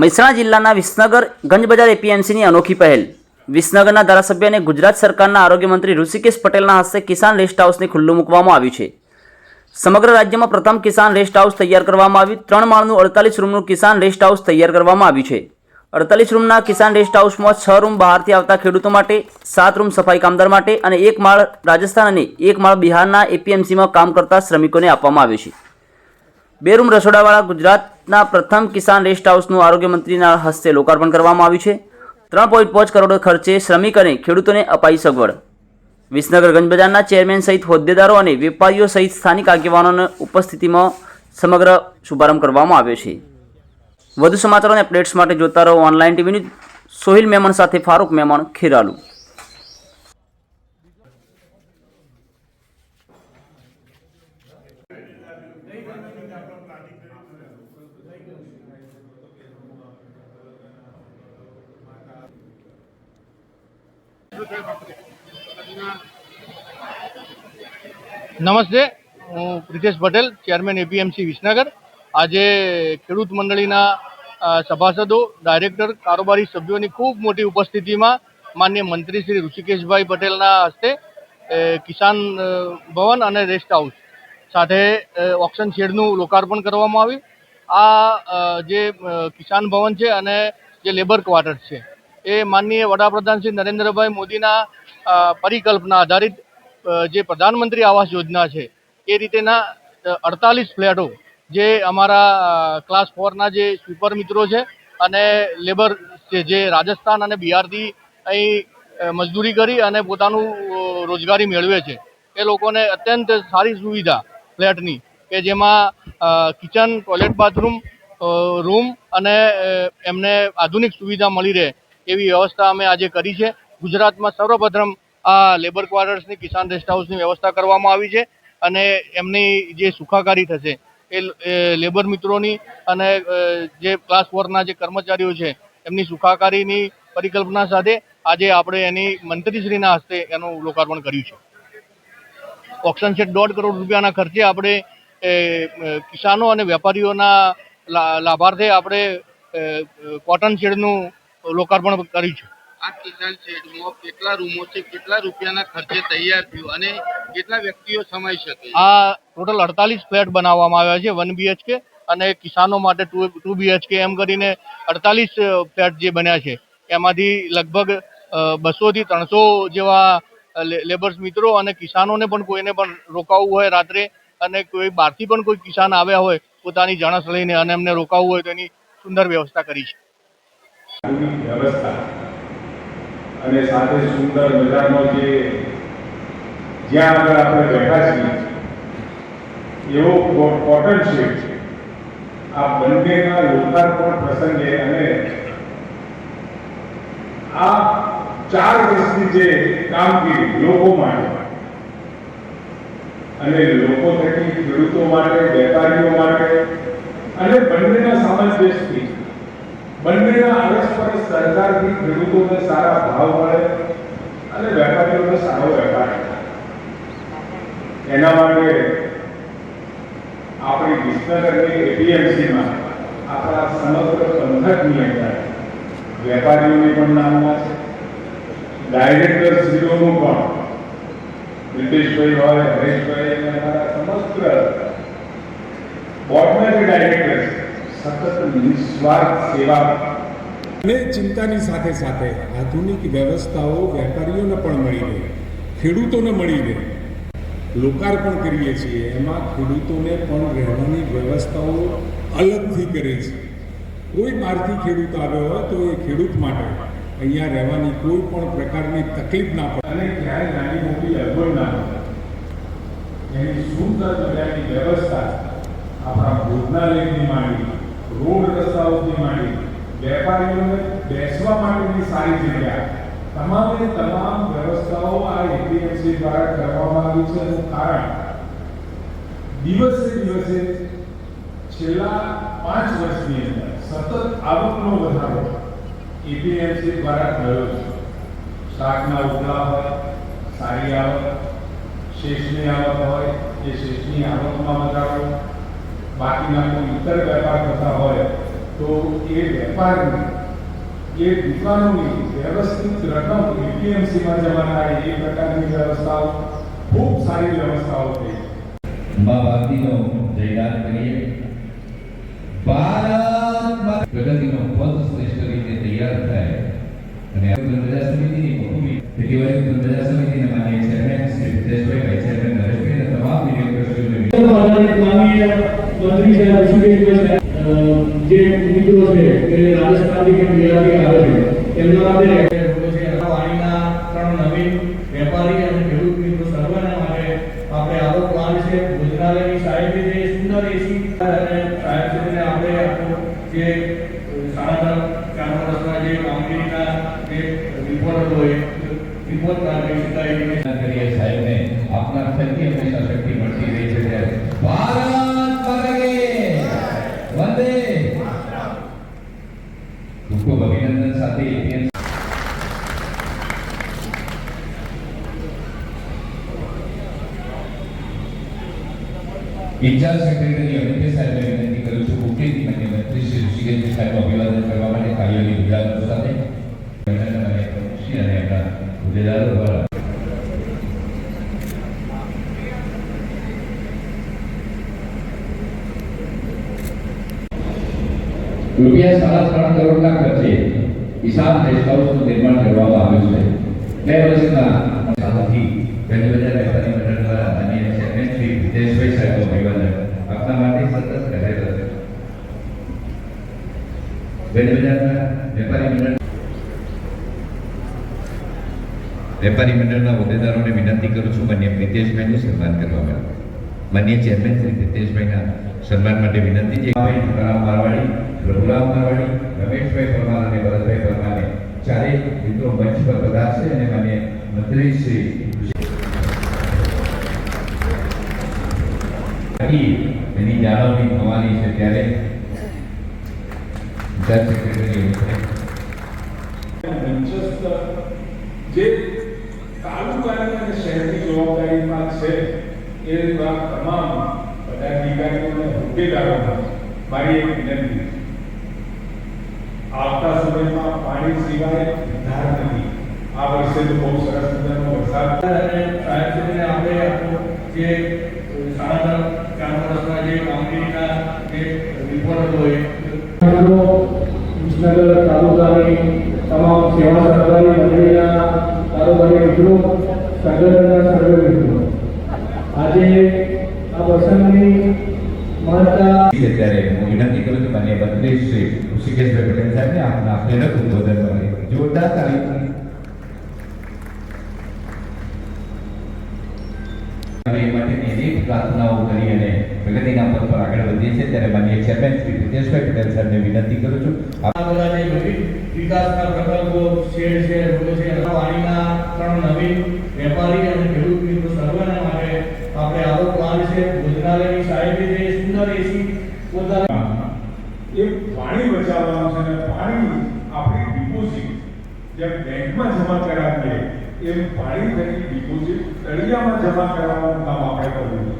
મહેસાણા જિલ્લાના વિસનગર ગંજબજાર એપીએમસીની અનોખી પહેલ. વિસનગરના ધારાસભ્ય અને ગુજરાત સરકારના આરોગ્ય મંત્રી ઋષિકેશ પટેલના હસ્તે કિસાન રેસ્ટ હાઉસને ખુલ્લું મૂકવામાં આવ્યું છે. સમગ્ર રાજ્યમાં પ્રથમ કિસાન રેસ્ટ હાઉસ તૈયાર કરવામાં આવ્યું. 3 માળનું 48 રૂમનું કિસાન રેસ્ટ હાઉસ તૈયાર કરવામાં આવ્યું છે. 48 રૂમના કિસાન રેસ્ટ હાઉસમાં 6 રૂમ બહારથી આવતા ખેડૂતો માટે, 7 રૂમ સફાઈ કામદાર માટે અને 1 માળ રાજસ્થાન અને 1 માળ બિહારના એપીએમસીમાં કામ કરતા શ્રમિકોને આપવામાં આવ્યો છે. 2 રૂમ રસોડાવાળા ગુજરાતના પ્રથમ કિસાન રેસ્ટ હાઉસનું આરોગ્ય મંત્રીના હસ્તે લોકાર્પણ કરવામાં આવ્યું છે. 3.5 કરોડ ખર્ચે શ્રમિક અને ખેડૂતોને અપાઈ સગવડ. વિસનગર ગંજબજારના ચેરમેન સહિત હોદ્દેદારો અને વેપારીઓ સહિત સ્થાનિક આગેવાનોની ઉપસ્થિતિમાં સમગ્ર શુભારંભ કરવામાં આવ્યો છે. વધુ સમાચારો અને અપડેટ્સ માટે જોતા રહો online TV news. Sohil Memon સાથે ફારૂક મેમણ, ખેરાલુ. નમસ્તે, હું પ્રિતેશ પટેલ, ચેરમેન એપીએમસી વિસનગર. આજે ખેડૂત મંડળીના સભાસદો, ડાયરેક્ટર, કારોબારી સભ્યોની ખૂબ મોટી ઉપસ્થિતિમાં માનનીય મંત્રી શ્રી ઋષિકેશભાઈ પટેલના હસ્તે કિસાન ભવન અને રેસ્ટ હાઉસ સાથે ઓક્શન શેડનું લોકાર્પણ કરવામાં આવ્યું. આ જે કિસાન ભવન છે અને જે લેબર ક્વાર્ટર્સ છે એ માનનીય વડાપ્રધાન શ્રી નરેન્દ્રભાઈ મોદીના પરિકલ્પના આધારિત જે પ્રધાનમંત્રી આવાસ યોજના છે એ રીતેના 48 ફ્લેટો જે અમારા ક્લાસ 4ના જે સ્વીપર મિત્રો છે અને લેબર છે જે રાજસ્થાન અને બિહારથી અહીં મજદૂરી કરી અને પોતાનું રોજગારી મેળવે છે એ લોકોને અત્યંત સારી સુવિધા ફ્લેટની કે જેમાં કિચન, ટોયલેટ, બાથરૂમ, રૂમ અને એમને આધુનિક સુવિધા મળી રહે એવી વ્યવસ્થા અમે આજે કરી છે. ગુજરાતમાં સર્વપ્રથમ આ લેબર ક્વાર્ટર્સની કિસાન રેસ્ટ હાઉસની વ્યવસ્થા કરવામાં આવી છે અને એમની જે સુખાકારી થશે એ લેબર મિત્રોની અને જે ક્લાસ 4ના જે કર્મચારીઓ છે એમની સુખાકારીની પરિકલ્પના સાથે આજે આપણે એની મંત્રીશ્રીના હસ્તે એનું લોકાર્પણ કર્યું છે. ઓક્શન સેટ 1.5 કરોડ રૂપિયાના ખર્ચે આપણે કિસાનો અને વેપારીઓના લાભાર્થે આપણે કોટન શેડનું લોકાર્પણ કર્યું છે. આ કિસાન શેડમાં કેટલા રૂમો છે, કેટલા રૂપિયાના ખર્ચે તૈયાર થયું અને કેટલા વ્યક્તિઓ સમાઈ શકે? આ ટોટલ 48 ફ્લેટ બનાવવામાં આવ્યા છે 1 BHK અને કિસાનો માટે 2 BHK એમ કરીને 48 ફ્લેટ જે બન્યા છે એમાંથી લગભગ 200 થી 300 જેવા લેબર્સ મિત્રો અને કિસાનોને પણ કોઈને પણ રોકાવવું હોય રાત્રે અને કોઈ બહારથી પણ કોઈ કિસાન આવ્યા હોય પોતાની જણસ લઈને અને એમને રોકાવવું હોય તો એની સુંદર વ્યવસ્થા કરી છે. અને સાથે સુંદર મજાનો જે જ્યાં આગળ આપણે બેઠા છીએ એવો કોટન શેડ છે. આ બંનેના લોકાર્પણ પ્રસંગે અને આ 4 વર્ષની જે કામગીરી લોકો માટે અને લોકો થકી ખેડૂતો માટે, વેપારીઓ માટે અને બંનેના સામંજસ્યથી બંનેના અરસપરસ સરકારથી ખેડૂતોને સારા ભાવ મળે અને વેપારીઓને સારો વેપાર એના માટે આપણી વિસનગરની એપીએમસીમાં આપણા સમગ્ર પંથકની અંદર વેપારીઓની પણ નામના છે, ડાયરેક્ટર શ્રીઓનું પણ પ્રિતેશભાઈ હોય, હરેશભાઈ અને અમારા સમગ્ર બોર્ડના જે ડાયરેક્ટર છે સતત નિસ્વાર્થ સેવા અને ચિંતાની સાથે સાથે આધુનિક વ્યવસ્થાઓ વેપારીઓને પણ મળી રહે, ખેડૂતોને મળી રહે લોકાર્પણ કરીએ છીએ. એમાં ખેડૂતોને પણ રહેવાની વ્યવસ્થાઓ અલગથી કરે છે. કોઈ બહારથી ખેડૂત આવ્યો હોય તો એ ખેડૂત માટે અહીંયા રહેવાની કોઈ પણ પ્રકારની તકલીફ ના પડે અને ક્યાંય નાની મોટી અગવડ ના પડે એની સુંદર મજાની વ્યવસ્થા આપણા ભોજનાલયની માંડી, રોડ રસ્તાઓથી માંડી, વેપારીઓને બેસવા માટેની સારી જગ્યા, તમામે તમામ વ્યવસ્થાઓ આ એપીએમસી દ્વારા કરવામાં આવી છે. એનું કારણ દિવસે દિવસે છેલ્લા 5 વર્ષની અંદર સતત આવકનો વધારો એપીએમસી દ્વારા થયો છે. શાકના ઉપલા હોય, સારી આવક, શેષની આવક હોય એ શેષની આવકમાં વધારો, બાકીના કોઈ ઇતર વેપાર થતા હોય તો એ વેપારની એ દુકાનોની વ્યવસ્થિત રકમ એપીએમસીમાં જમા થાય એ પ્રકારની વ્યવસ્થાઓ ખૂબ સારી વ્યવસ્થાઓ થઈ. મા ભારતીનો જયગાન કરીએ. ભારત પ્રગતિનો પથ શ્રેષ્ઠ રીતે તૈયાર થાય અને પ્રજા સમિતિની બહુમી ફેબ્રુઆરી પ્રજા સમિતિના માનનીય ચેરમેન શ્રી વિદેશભાઈ ભાઈ ચેરમેન નરેશભાઈ અને તમામ ડિરેક્ટરશ્રીઓને માનનીય મંત્રી છે ઋષિકેશભાઈ જે મિત્રો છે કે રાજસ્થાનથી કે બિહારથી આવે છે એમના માટે વાણીના 3 નવીન વેપારી અને ખેડૂત મિત્રો સર્વના માટે આપણે આવો પ્લાન છે. ભોજનાલયની સાહેબ જે સુંદર એસી અને સાહેબ શ્રીને આપણે જે સાડા 4 વર્ષના જે કામગીરીના જે રિપોર્ટ હોય રિપોર્ટ કરી શકાય કરીએ સાહેબને આપના થકી હંમેશા શક્તિ મળતી રહી છે. ત્યારે ભારત માતા કી વંદે. ખૂબ ખૂબ અભિનંદન સાથે APMC ઇન્ચાર્જ સેક્રેટરી અમિત સાહેબને વિનંતી કરું છું મુખ્યથી માન્ય મંત્રી શ્રી ઋષિકેશજી સાહેબનું અભિવાદન કરવા માટે કાર્યોની ગુજરાત સાથે અને પ્રમુખશ્રી અને એમના હોદ્દેદારો દ્વારા રૂપિયા 3.5 કરોડના ખર્ચે કિસાન રેસ્ટ હાઉસનું નિર્માણ કરવામાં આવ્યું છે. 2 વર્ષના સાથી ગંજબજાર વેપારી મંડળ દ્વારા માનનીય ચેરમેન શ્રી વિદેશભાઈ સાહેબનું અભિવાદન આપના માટે સતત કાર્યરત છે. ગંજબજારના વેપારી મંડળના હોદ્દેદારોને વિનંતી કરું છું માનનીય પ્રિતેશભાઈનું સન્માન કરવા માટે. માનનીય ચેરમેન શ્રી પ્રિતેશભાઈના સન્માન માટે વિનંતી છે. રામ મારવાડી, પ્રભુરામ મારવાડી, રમેશભાઈ પરમાર અને ભરતભાઈ પરમારને ચારેય મિત્રો મંચ પર પધારશે અને માનનીય મંત્રી શ્રી એની જાળવણી થવાની છે. ત્યારે ઇન્ચાર્જ સેક્રેટરી મંચસ્થ જે તાલુકાની અને શહેરની જવાબદારીમાં છે એ તમામ પદાધિકારીઓ અને હોદ્દેદારોને મારી એક વિનંતી, આવતા સમયમાં પાણી સિવાય ધાર નથી. આ વર્ષે તો બહુ સરસ મજાનો વરસાદ અને સાહેબ શ્રીને આપણે જે સાડા 4 વર્ષના જે કામગીરીના જે રિપોર્ટ હોય વિસનગર તાલુકાની તમામ સેવા સહકારી મંડળીના કારોબારી મિત્રો, સંગઠનના સર્વે મિત્રો, આજે આ પ્રસંગની મહત્તા ત્યારે હું વિનંતી કરું છું માનનીય મંત્રી શ્રી ઋષિકેશભાઈ પટેલ સાહેબને આપના પ્રેરક ઉદ્બોધન માટે જોરદાર તારીફ માટેની અનેક પ્રાર્થનાઓ કરી અને પ્રગતિના પથ પર આગળ વધીએ છીએ. ત્યારે માનનીય ચેરમેન શ્રી વિદેશભાઈ પટેલ સાહેબને વિનંતી કરું છું. આ બધા જે વિવિધ વિકાસના પ્રકલ્પો શેડ છે, રોડો છે, વાણીના 3 નવીન વેપારી અને ખેડૂત મિત્રો સર્વના માટે આપણે આવો પ્લાન છે. ભોજનાલયની સાહેબ જે સુંદર એસી પોતાના એ પાણી બચાવવાનું છે અને પાણી આપણી ડિપોઝિટ જેમ બેંકમાં જમા કરાવીએ એમ પાણી થકી ડિપોઝિટ તળિયામાં જમા કરાવવાનું કામ આપણે કરવું છે.